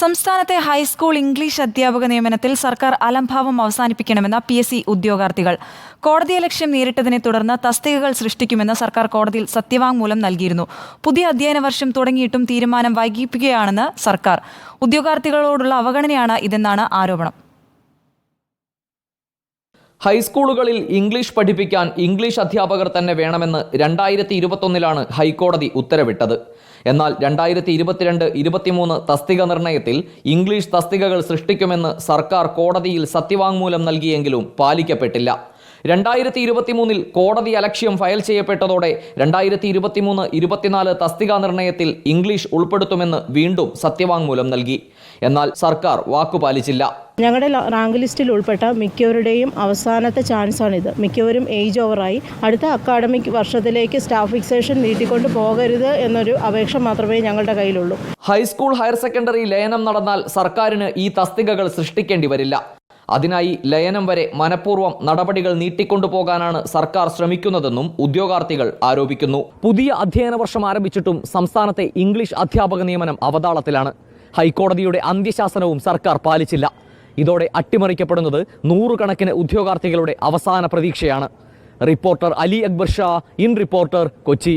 സംസ്ഥാനത്തെ high school English അധ്യാപക നിയമനത്തിൽ സർക്കാർ അലംഭാവം അവസാനിപ്പിക്കണമെന്ന PSC ഉദ്യോഗാർത്ഥികൾ കോടതിയലക്ഷ്യം നേരിട്ടതിനെ തുടർന്ന് തസ്തികകൾ സൃഷ്ടിക്കുമെന്ന് സർക്കാർ കോടതിയിൽ സത്യവാങ്മൂലം നൽകിയിരുന്നു. പുതിയ അധ്യയന വർഷം തുടങ്ങിയിട്ടും തീരുമാനം വൈകിപ്പിക്കുകയാണെന്ന് സർക്കാർ. ഉദ്യോഗാർത്ഥികളോടുള്ള അവഗണനയാണ് ഇതെന്നാണ് ആരോപണം. ഹൈസ്കൂളുകളിൽ ഇംഗ്ലീഷ് പഠിപ്പിക്കാൻ ഇംഗ്ലീഷ് അധ്യാപകർ തന്നെ വേണമെന്ന് 2021 ഹൈക്കോടതി ഉത്തരവിട്ടത്. എന്നാൽ 2022-23 തസ്തിക നിർണയത്തിൽ ഇംഗ്ലീഷ് തസ്തികകൾ സൃഷ്ടിക്കുമെന്ന് സർക്കാർ കോടതിയിൽ സത്യവാങ്മൂലം നൽകിയെങ്കിലും പാലിക്കപ്പെട്ടില്ല. 2023 കോടതി അലക്ഷ്യം ഫയൽ ചെയ്യപ്പെട്ടതോടെ 2023-24 തസ്തികാ നിർണയത്തിൽ ഇംഗ്ലീഷ് ഉൾപ്പെടുത്തുമെന്ന് വീണ്ടും സത്യവാങ്മൂലം നൽകി. എന്നാൽ സർക്കാർ വാക്കുപാലിച്ചില്ല. ഞങ്ങളുടെ റാങ്ക് ലിസ്റ്റിൽ ഉൾപ്പെട്ട മിക്കവരുടെയും അവസാനത്തെ ചാൻസാണിത്. മിക്കവരും ഏജ് ഓവറായി. അടുത്ത അക്കാഡമിക് വർഷത്തിലേക്ക് സ്റ്റാഫ് ഫിക്സേഷൻ നീട്ടിക്കൊണ്ട് പോകരുത് എന്നൊരു അപേക്ഷ മാത്രമേ ഞങ്ങളുടെ കയ്യിലുള്ളൂ. ഹൈസ്കൂൾ ഹയർ സെക്കൻഡറി ലയനം നടന്നാൽ സർക്കാരിന് ഈ തസ്തികകൾ സൃഷ്ടിക്കേണ്ടി വരില്ല. അതിനായി ലയനം വരെ മനഃപൂർവ്വം നടപടികൾ നീട്ടിക്കൊണ്ടുപോകാനാണ് സർക്കാർ ശ്രമിക്കുന്നതെന്നും ഉദ്യോഗാർത്ഥികൾ ആരോപിക്കുന്നു. പുതിയ അധ്യയന വർഷം ആരംഭിച്ചിട്ടും സംസ്ഥാനത്തെ ഇംഗ്ലീഷ് അധ്യാപക നിയമനം അവതാളത്തിലാണ്. ഹൈക്കോടതിയുടെ അന്ത്യശാസനവും സർക്കാർ പാലിച്ചില്ല. ഇതോടെ അട്ടിമറിക്കപ്പെടുന്നത് നൂറുകണക്കിന് ഉദ്യോഗാർത്ഥികളുടെ അവസാന പ്രതീക്ഷയാണ്. Reporter Ali Akbar Shah, in reporter, Kochi.